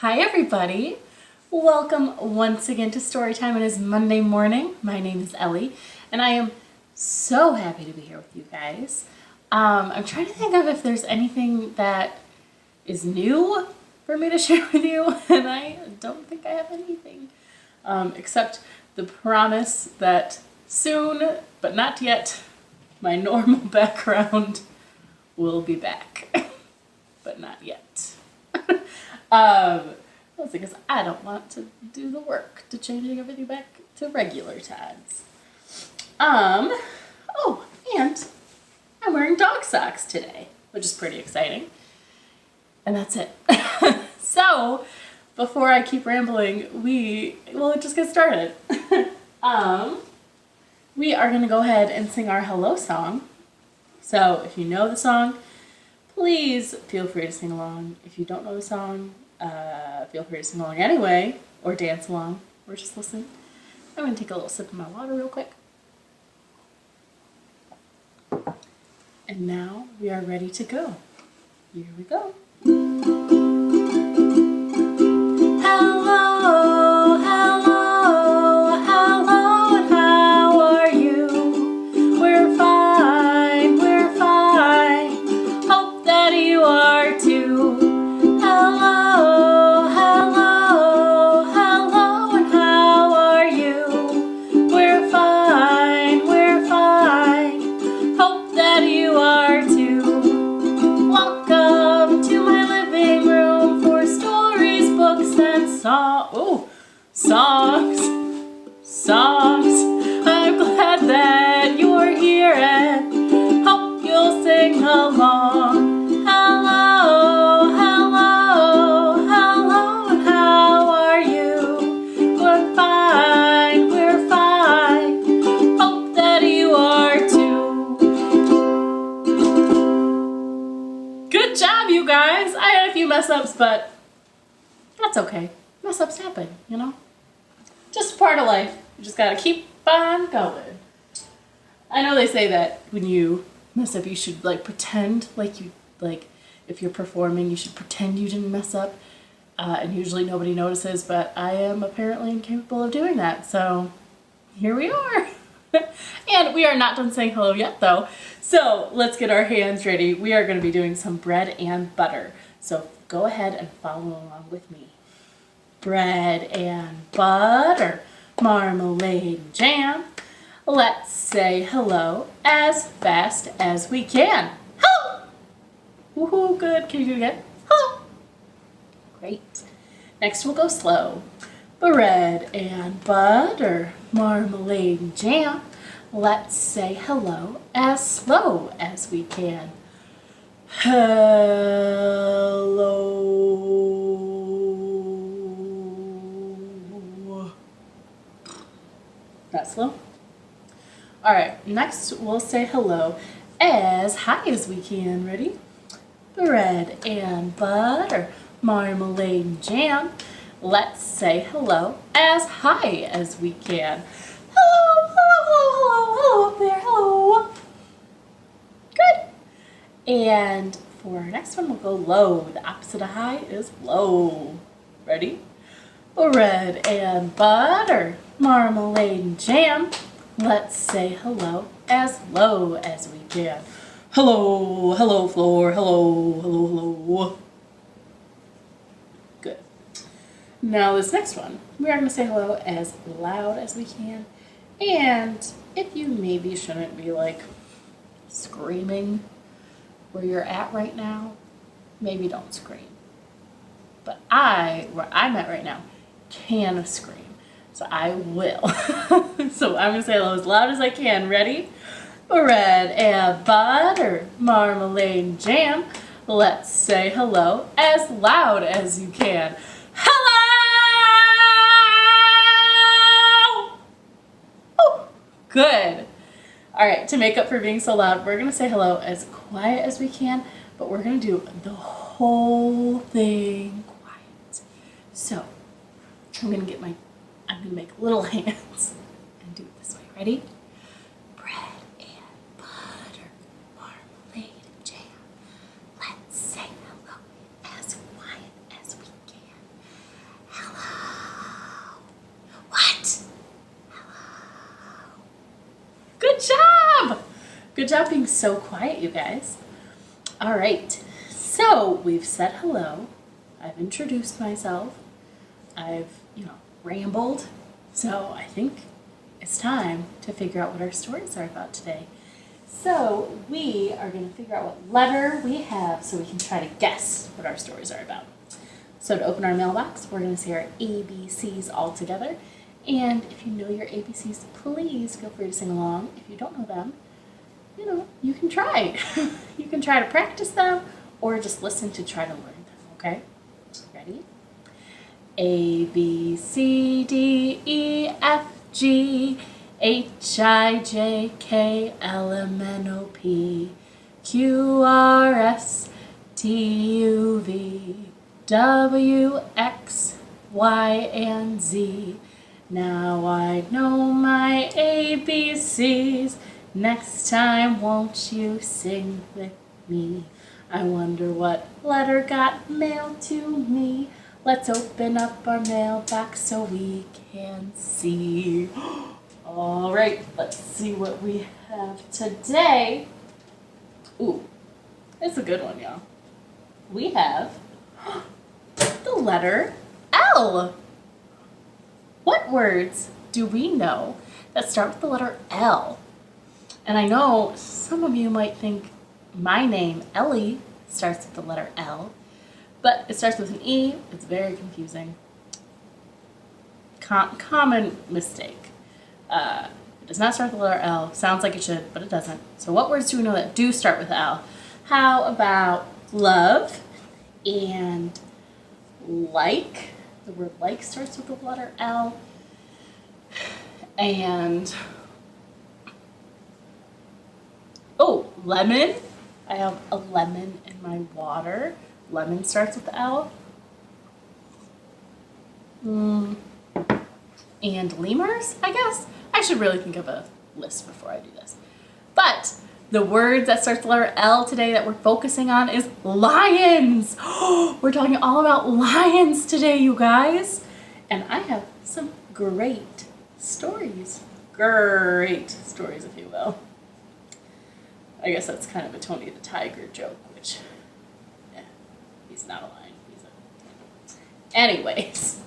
Hi everybody! Welcome once again to Storytime. It is Monday morning. My name is Ellie and I am so happy to be here with you guys. I'm trying to think of if there's anything that is new for me to share with you, and I don't think I have anything except the promise that soon, but not yet, my normal background will be back, but not yet. Mostly because I don't want to do the work to changing everything back to regular tags. Oh, and I'm wearing dog socks today, which is pretty exciting. And that's it. So, before I keep rambling, we'll just get started. We are going to go ahead and sing our hello song. So, if you know the song, please feel free to sing along. If you don't know the song, feel free to sing along anyway, or dance along, or just listen. I'm going to take a little sip of my water real quick. And now we are ready to go. Here we go. Hello, hello, hello, and how are you? We're fine, hope that you are too. Hello, hello, hello, and how are you? We're fine, hope that you are too. Welcome to my living room for stories, books, and songs. I'm glad that you're here and hope you'll sing along. Hello, hello, hello, and how are you? We're fine, hope that you are too. Good job, you guys! I had a few mess-ups, but that's okay. Mess-ups happen, you know? Just part of life. You just gotta keep on going. I know they say that when you mess up, you should pretend if you're performing, you should pretend you didn't mess up, and usually nobody notices, but I am apparently incapable of doing that, so here we are. And we are not done saying hello yet, though, so let's get our hands ready. We are going to be doing some bread and butter, so go ahead and follow along with me. Bread and butter, marmalade and jam. Let's say hello as fast as we can. Hello! Woohoo, good. Can you do it again? Hello! Great. Next we'll go slow. Bread and butter, marmalade and jam. Let's say hello as slow as we can. Hello. That slow? Alright, next we'll say hello as high as we can. Ready? Bread and butter, marmalade and jam. Let's say hello as high as we can. Hello, hello, hello, hello, up there, hello. Good. And for our next one, we'll go low. The opposite of high is low. Ready? Bread and butter, marmalade and jam. Let's say hello as low as we can. Hello, hello, floor, hello, hello, hello. Good. Now this next one, we are going to say hello as loud as we can. And if you maybe shouldn't be screaming where you're at right now, maybe don't scream. But where I'm at right now, can scream. So I will. So I'm going to say hello as loud as I can. Ready? Bread and butter, marmalade and jam. Let's say hello as loud as you can. Hello! Oh, good. All right, to make up for being so loud, we're going to say hello as quiet as we can, but we're going to do the whole thing quiet. So I'm going to make little hands and do it this way. Ready? Bread and butter, marmalade and jam. Let's say hello as quiet as we can. Good job being so quiet, you guys. All right, so we've said hello. I've introduced myself. I've, rambled. So I think it's time to figure out what our stories are about today. So we are going to figure out what letter we have so we can try to guess what our stories are about. So to open our mailbox, we're going to say our ABCs all together. And if you know your ABCs, please feel free to sing along. If you don't know them, you can try. You can try to practice them or just listen to try to learn them, okay? Ready? A, B, C, D, E, F, G, H, I, J, K, L, M, N, O, P, Q, R, S, T, U, V, W, X, Y, and Z. Now I know my ABCs. Next time, won't you sing with me? I wonder what letter got mailed to me. Let's open up our mailbox so we can see. All right, let's see what we have today. Ooh, it's a good one, y'all. We have the letter L. What words do we know that start with the letter L? And I know some of you might think my name, Ellie, starts with the letter L, but it starts with an E. It's very confusing. Common mistake. It does not start with the letter L. Sounds like it should, but it doesn't. So what words do we know that do start with L? How about love and like? The word like starts with the letter L. And lemon. I have a lemon in my water. Lemon starts with the L. And lemurs, I guess. I should really think of a list before I do this. But the word that starts with the letter L today that we're focusing on is lions. We're talking all about lions today, you guys. And I have some great stories. Great stories, if you will. I guess that's kind of a Tony the Tiger joke, which, he's not a lion. Anyways,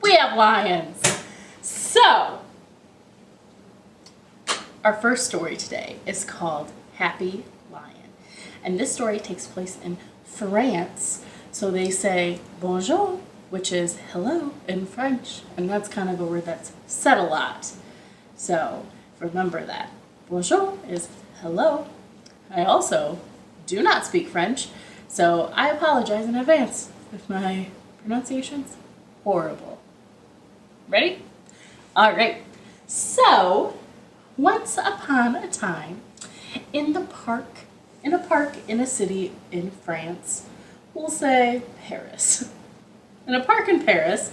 we have lions. So, our first story today is called Happy Lion. And this story takes place in France. So they say bonjour, which is hello in French. And that's kind of a word that's said a lot. So remember that. Bonjour is hello. I also do not speak French, so I apologize in advance if my pronunciation's horrible. Ready? All right. So, once upon a time, in a park in a city in France, we'll say Paris. In a park in Paris,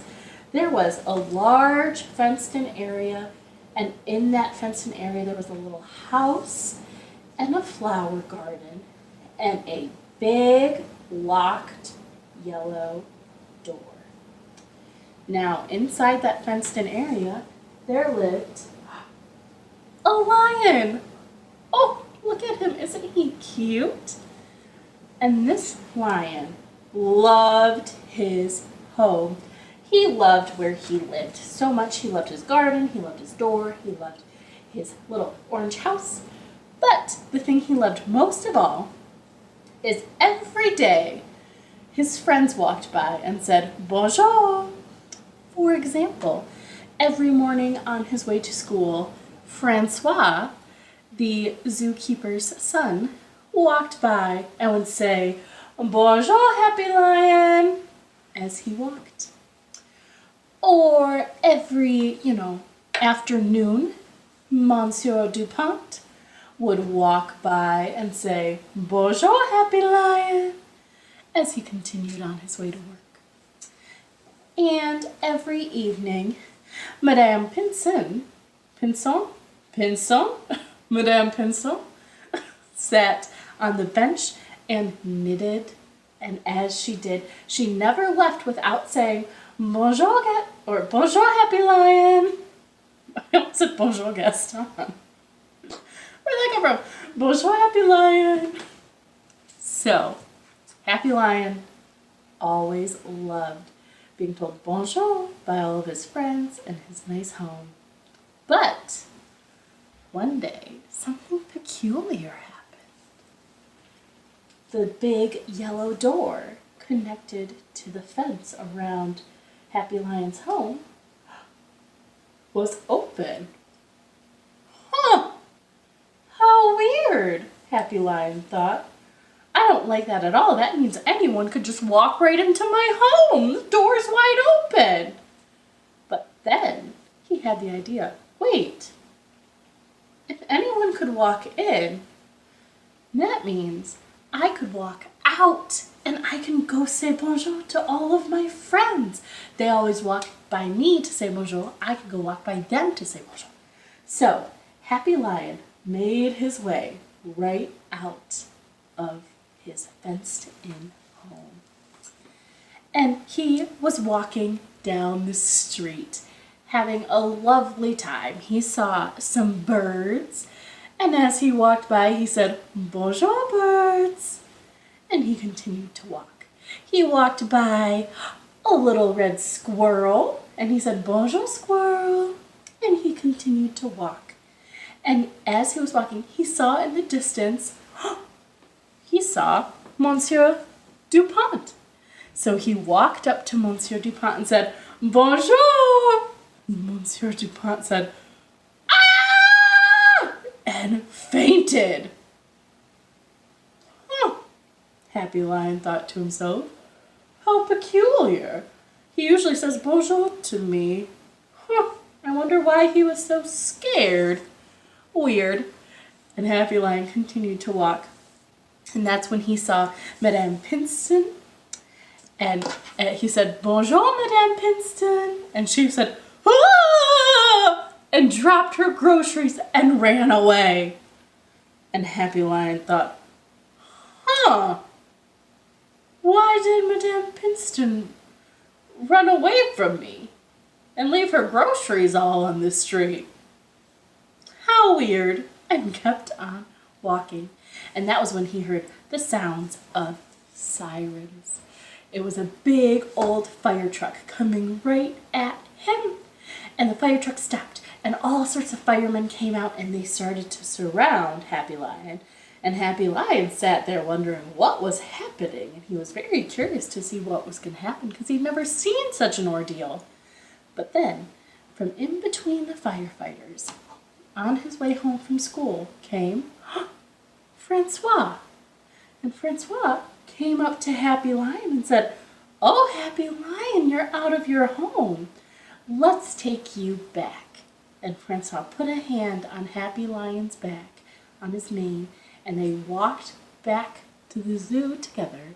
there was a large fenced-in area, and in that fenced-in area there was a little house and a flower garden and a big locked yellow door. Now, inside that fenced-in area, there lived a lion. Oh, look at him. Isn't he cute? And this lion loved his home. He loved where he lived so much. He loved his garden. He loved his door. He loved his little orange house. But the thing he loved most of all is every day his friends walked by and said, bonjour. For example, every morning on his way to school, Francois, the zookeeper's son, walked by and would say, bonjour, Happy Lion, as he walked. Or every, afternoon, Monsieur Dupont would walk by and say, bonjour, Happy Lion, as he continued on his way to work. And every evening, Madame Pinson, Madame Pinson, sat on the bench and knitted. And as she did, she never left without saying, bonjour, or bonjour, Happy Lion. I almost said bonjour, Gaston. Where'd that come from? Bonjour, Happy Lion. So, Happy Lion always loved being told bonjour by all of his friends in his nice home. But one day, something peculiar happened. The big yellow door connected to the fence around Happy Lion's home was open. Huh! How weird, Happy Lion thought. I don't like that at all. That means anyone could just walk right into my home. The door's wide open. But then he had the idea, wait, if anyone could walk in, that means I could walk out and I can go say bonjour to all of my friends. They always walk by me to say bonjour. I can go walk by them to say bonjour. So Happy Lion made his way right out of his fenced-in home. And he was walking down the street, having a lovely time. He saw some birds, and as he walked by, he said, bonjour, birds. And he continued to walk. He walked by a little red squirrel, and he said, bonjour, squirrel. And he continued to walk. And as he was walking, he saw in the distance, he saw Monsieur Dupont. So he walked up to Monsieur Dupont and said, bonjour. Monsieur Dupont said, ah! And fainted. Happy Lion thought to himself, how peculiar. He usually says bonjour to me. I wonder why he was so scared. Weird. And Happy Lion continued to walk. And that's when he saw Madame Pinston. And he said, bonjour, Madame Pinston. And she said, ah! And dropped her groceries and ran away. And Happy Lion thought, why did Madame Pinston run away from me and leave her groceries all on the street? How weird. And kept on walking. And that was when he heard the sounds of sirens. It was a big old fire truck coming right at him. And the fire truck stopped, and all sorts of firemen came out, and they started to surround Happy Lion. And Happy Lion sat there wondering what was happening. And he was very curious to see what was going to happen because he'd never seen such an ordeal. But then, from in between the firefighters, on his way home from school, came Francois. And Francois came up to Happy Lion and said, oh, Happy Lion, you're out of your home. Let's take you back. And Francois put a hand on Happy Lion's back, on his mane, and they walked back to the zoo together.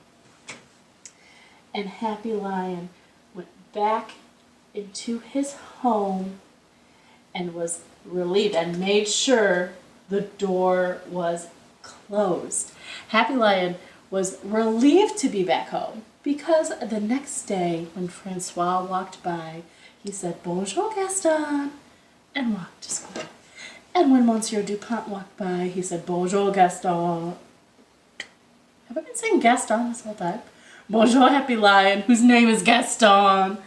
And Happy Lion went back into his home and was relieved and made sure the door was closed. Happy Lion was relieved to be back home because the next day when Francois walked by, he said, bonjour, Gaston, and walked to school. And when Monsieur Dupont walked by, he said, bonjour, Gaston. Have I been saying Gaston this whole time? Bonjour, Happy Lion, whose name is Gaston.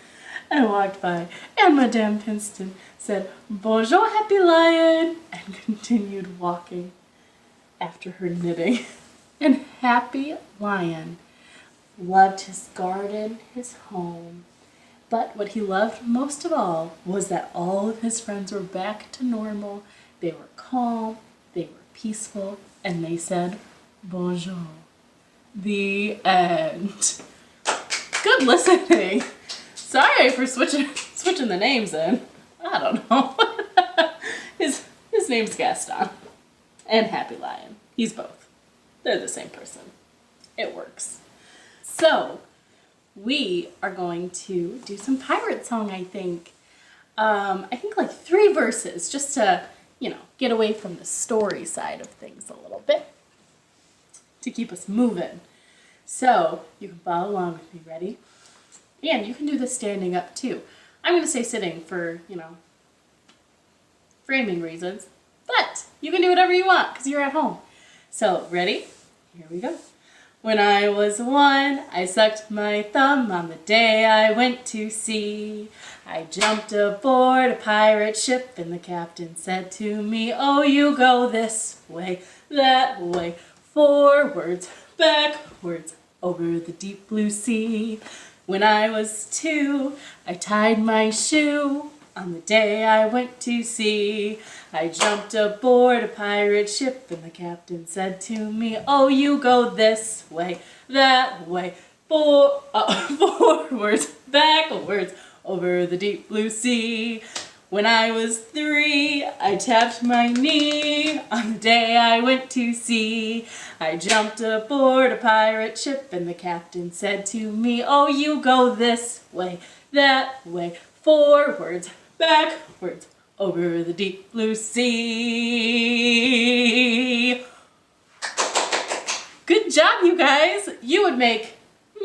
And walked by. And Madame Pinston said, bonjour, Happy Lion, and continued walking after her knitting. And Happy Lion loved his garden, his home. But what he loved most of all was that all of his friends were back to normal. They were calm, they were peaceful, and they said, bonjour. The end. Good listening. Sorry for switching the names in. I don't know. His name's Gaston. And Happy Lion. He's both. They're the same person. It works. So, we are going to do some pirate song, I think. I think like 3 verses, just to, get away from the story side of things a little bit, to keep us moving. So, you can follow along with me. Ready? And you can do this standing up too. I'm going to say sitting for, framing reasons. But you can do whatever you want because you're at home. So, ready? Here we go. When I was 1, I sucked my thumb on the day I went to sea. I jumped aboard a pirate ship and the captain said to me, oh, you go this way, that way, forwards, backwards, over the deep blue sea. When I was 2, I tied my shoe on the day I went to sea. I jumped aboard a pirate ship and the captain said to me, oh, you go this way, that way, forwards, backwards, over the deep blue sea. When I was 3, I tapped my knee on the day I went to sea. I jumped aboard a pirate ship and the captain said to me, oh, you go this way, that way, forwards, backwards, over the deep blue sea. Good job, you guys. You would make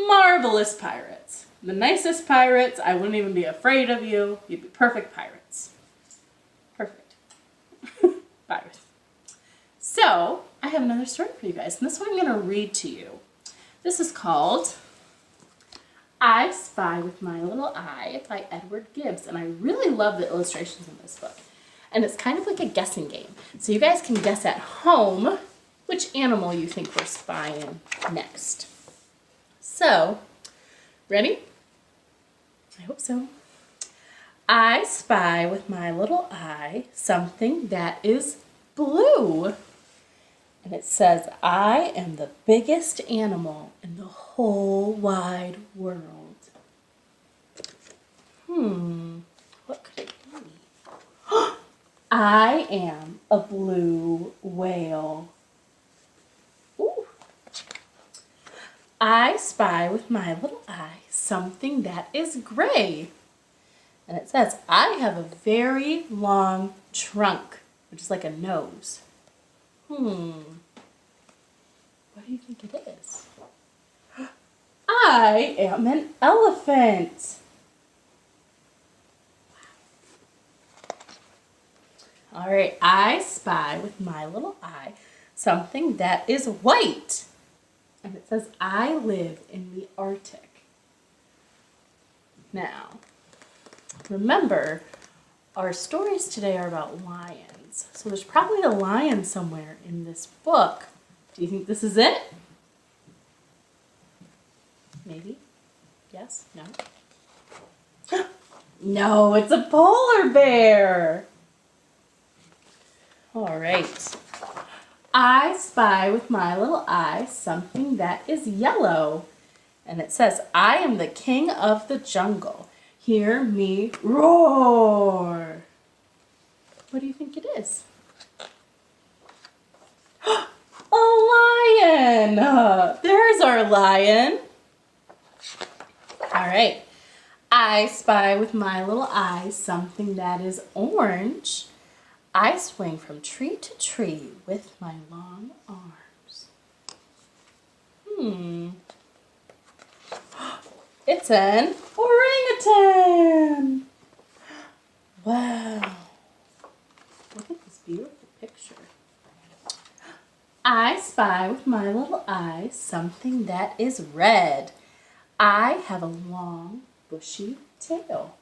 marvelous pirates. The nicest pirates. I wouldn't even be afraid of you. You'd be perfect pirates. Perfect. Pirates. So, I have another story for you guys, and this one I'm going to read to you. This is called I Spy with My Little Eye by Edward Gibbs, and I really love the illustrations in this book. And it's kind of like a guessing game. So you guys can guess at home which animal you think we're spying next. So, ready? I hope so. I spy with my little eye something that is blue. And it says, I am the biggest animal in the whole wide world. What could it be? I am a blue whale. Ooh. I spy with my little eye something that is gray. And it says, I have a very long trunk, which is like a nose. What do you think it is? I am an elephant. All right, I spy with my little eye something that is white. And it says, I live in the Arctic. Now, remember, our stories today are about lions. So there's probably a lion somewhere in this book. Do you think this is it? Maybe? Yes? No? No, it's a polar bear. All right. I spy with my little eye something that is yellow. And it says, I am the king of the jungle. Hear me roar. What do you think it is? A lion! There's our lion. All right. I spy with my little eye something that is orange. I swing from tree to tree with my long arms. It's an orangutan. Wow. Look at this beautiful picture. I spy with my little eye something that is red. I have a long, bushy tail.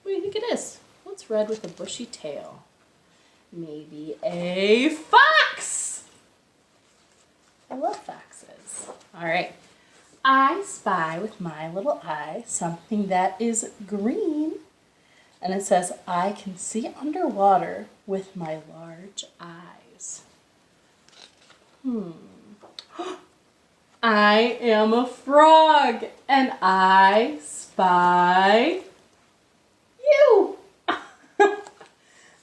What do you think it is? What's red with a bushy tail? Maybe a fox. I love foxes. All right. I spy with my little eye something that is green. And it says, I can see underwater with my large eyes. I am a frog, and I spy you.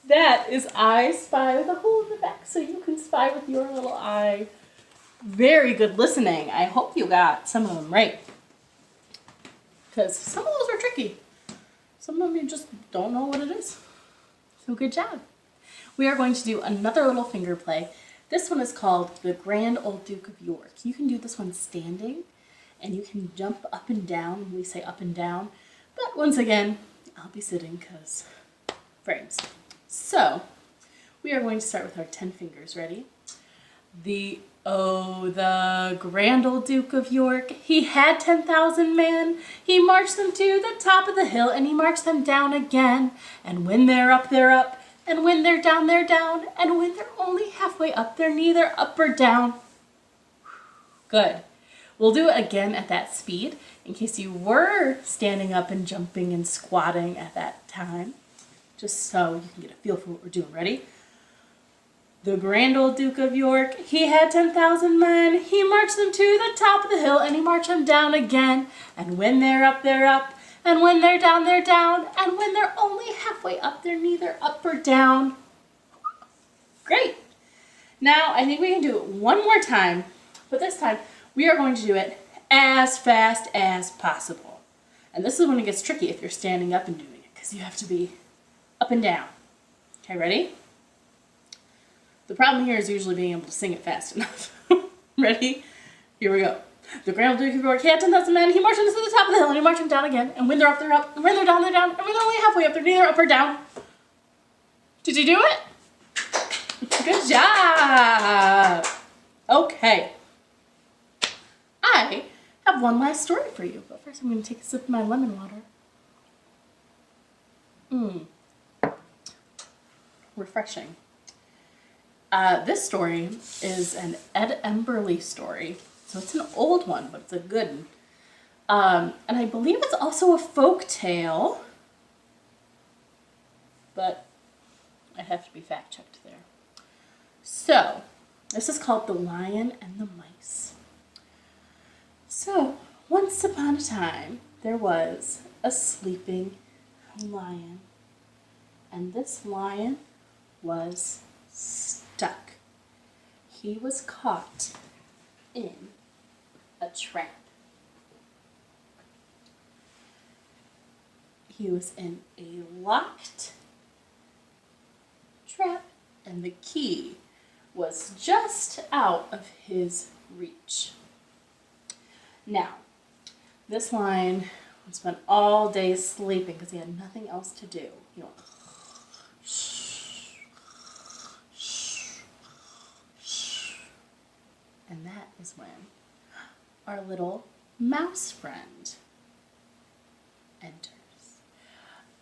That is I spy with a hole in the back, so you can spy with your little eye. Very good listening. I hope you got some of them right. Because some of those are tricky. Some of them you just don't know what it is. So good job. We are going to do another little finger play. This one is called The Grand Old Duke of York. You can do this one standing, and you can jump up and down when we say up and down. But once again, I'll be sitting because frames. So, we are going to start with our 10 fingers. Ready? The grand old Duke of York, he had 10,000 men. He marched them to the top of the hill, and he marched them down again. And when they're up, they're up. And when they're down, they're down. And when they're only halfway up, they're neither up or down. Good. We'll do it again at that speed, in case you were standing up and jumping and squatting at that time, just so you can get a feel for what we're doing. Ready? The grand old Duke of York, he had 10,000 men. He marched them to the top of the hill, and he marched them down again. And when they're up, they're up. And when they're down, they're down. And when they're only halfway up, they're neither up or down. Great. Now, I think we can do it one more time, but this time we are going to do it as fast as possible. And this is when it gets tricky if you're standing up and doing it, because you have to be up and down. Okay, ready? The problem here is usually being able to sing it fast enough. Ready? Here we go. The grand Duke of York, he had 10,000 men. He marched them to the top of the hill, and he marched them down again. And when they're up, they're up. And when they're down, they're down. And when they're only halfway up, they're neither up or down. Did you do it? Good job. Okay. I have one last story for you, but first I'm going to take a sip of my lemon water. Refreshing. This story is an Ed Emberley story. So it's an old one, but it's a good one. And I believe it's also a folk tale, but I have to be fact checked there. So this is called The Lion and the Mice. So once upon a time, there was a sleeping lion, and this lion was stuck. He was caught in a trap. He was in a locked trap, and the key was just out of his reach. Now, this lion would spend all day sleeping because he had nothing else to do. He went, and that is when our little mouse friend enters.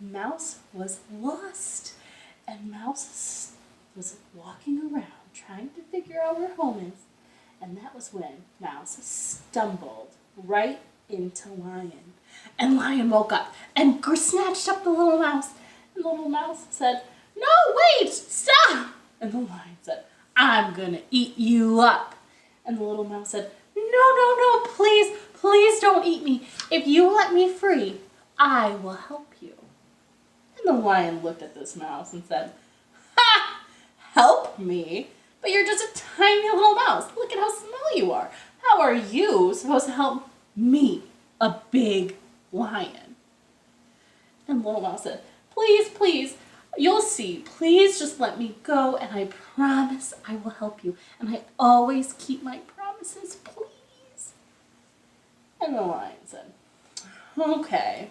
Mouse was lost, and Mouse was walking around trying to figure out where home is, and that was when Mouse stumbled right into Lion. And Lion woke up and snatched up the little mouse, and the little mouse said, "No, wait, stop!" And the Lion said, "I'm gonna eat you up." And the little mouse said, No, please, please don't eat me. If you let me free, I will help you." And the lion looked at this mouse and said, "Ha! Help me? But you're just a tiny little mouse. Look at how small you are. How are you supposed to help me, a big lion?" And the little mouse said, "Please, please, you'll see. Please just let me go, and I promise I will help you. And I always keep my promises, please." And the lion said, "Okay,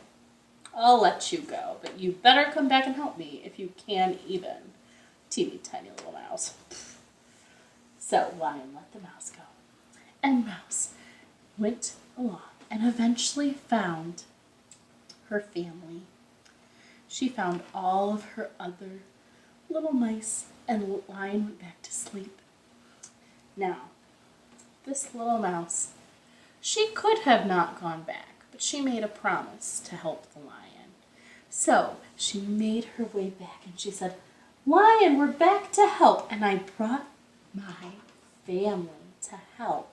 I'll let you go, but you better come back and help me if you can even. Teeny tiny little mouse." So Lion let the mouse go. And Mouse went along and eventually found her family. She found all of her other little mice, and Lion went back to sleep. Now, this little mouse, she could have not gone back, but she made a promise to help the lion. So she made her way back, and she said, "Lion, we're back to help, and I brought my family to help."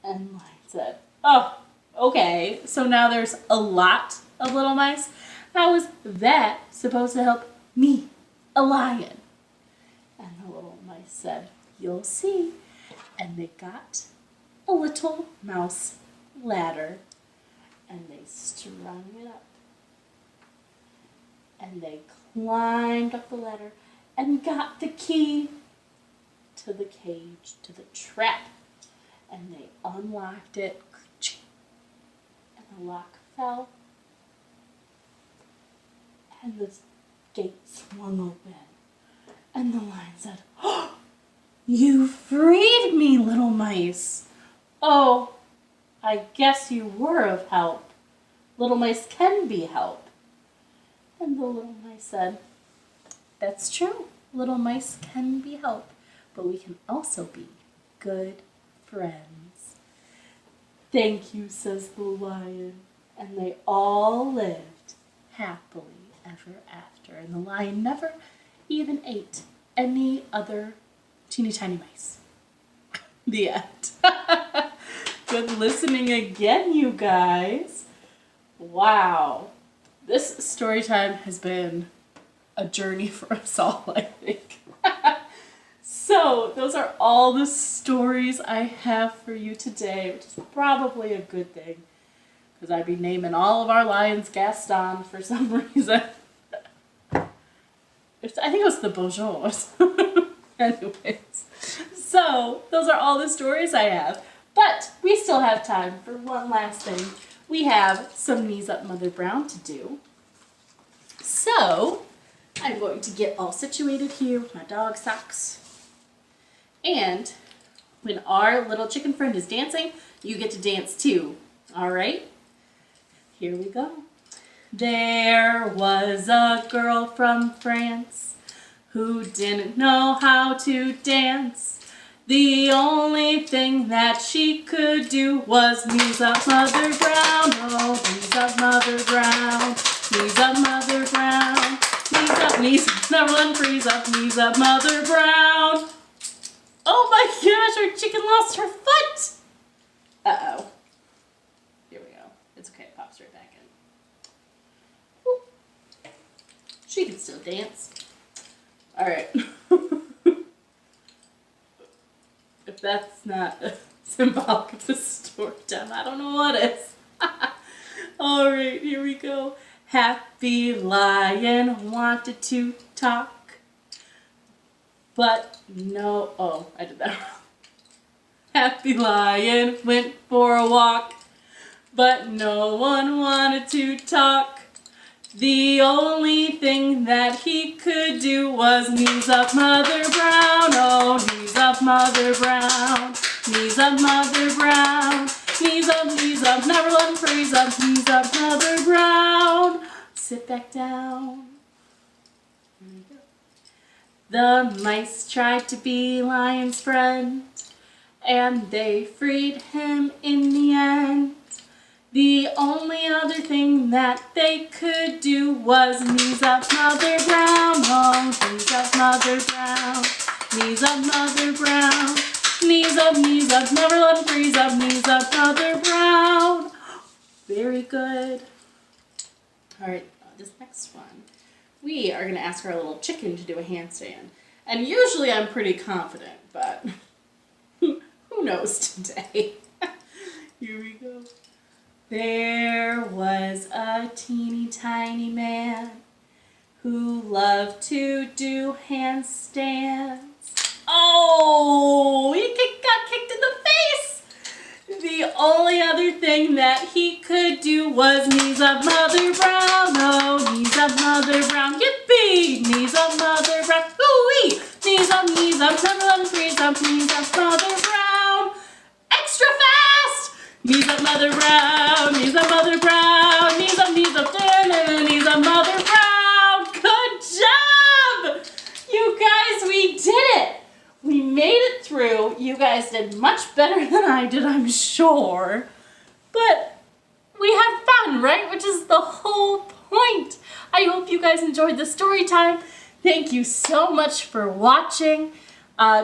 And Lion said, "Oh, okay, so now there's a lot of little mice? How is that supposed to help me, a lion?" And the little mice said, "You'll see." And they got a little mouse ladder, and they strung it up. And they climbed up the ladder and got the key to the cage, to the trap. And they unlocked it, and the lock fell, and the gate swung open, And the lion said, "Oh, you freed me, little mice. Oh, I guess you were of help. Little mice can be help." And the little mice said, "That's true. Little mice can be help, but we can also be good friends." "Thank you," says the lion. And they all lived happily ever after. And the lion never even ate any other teeny tiny mice. The end. Good listening again, you guys. Wow. This story time has been a journey for us all, I think. So, those are all the stories I have for you today, which is probably a good thing, because I'd be naming all of our lions Gaston for some reason. I think it was the Beaujours. Anyways, so those are all the stories I have. But we still have time for one last thing. We have some Knees Up Mother Brown to do. So I'm going to get all situated here with my dog socks. And when our little chicken friend is dancing, you get to dance too. All right? Here we go. There was a girl from France who didn't know how to dance. The only thing that she could do was knees up Mother Brown. Oh, knees up Mother Brown. Knees up Mother Brown. Knees up, knees up, never let freeze up. Knees up Mother Brown. Oh my gosh, our chicken lost her foot. Uh-oh. Here we go. It's okay, it pops right back in. Woo. She can still dance. All right. If that's not symbolic of the story time, I don't know what is. All right, here we go. Happy Lion wanted to talk, but no, oh, I did that wrong. Happy Lion went for a walk, but no one wanted to talk. The only thing that he could do was knees up Mother Brown. Oh, knees up Mother Brown. Knees up Mother Brown. Knees up, never let him freeze up. Knees up Mother Brown. Sit back down. There we go. The mice tried to be Lion's friend, and they freed him in the end. The only other thing that they could do was knees up Mother Brown. Oh, knees up Mother Brown. Knees up Mother Brown. Knees up, never let him freeze up. Knees up Mother Brown. Very good. All right, this next one. We are going to ask our little chicken to do a handstand. And usually I'm pretty confident, but who knows today? Here we go. There was a teeny tiny man who loved to do handstands. Oh, he got kicked in the face. The only other thing that he could do was knees up Mother Brown. Oh, knees up Mother Brown. Yippee! Knees up Mother Brown. Ooh-wee! Knees up, never let him freeze up. Knees up Mother Brown. Extra fast! Knees up Mother Brown, knees up Mother Brown, knees up Mother Brown. Good job! You guys, we did it. We made it through. You guys did much better than I did, I'm sure. But we had fun, right? Which is the whole point. I hope you guys enjoyed the story time. Thank you so much for watching.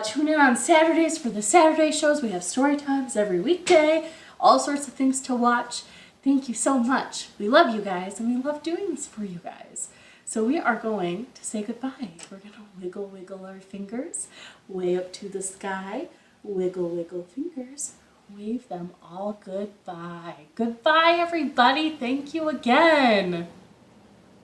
Tune in on Saturdays for the Saturday shows. We have story times every weekday. All sorts of things to watch. Thank you so much. We love you guys, and we love doing this for you guys. So we are going to say goodbye. We're going to wiggle our fingers way up to the sky. Wiggle fingers. Wave them all goodbye. Goodbye, everybody. Thank you again.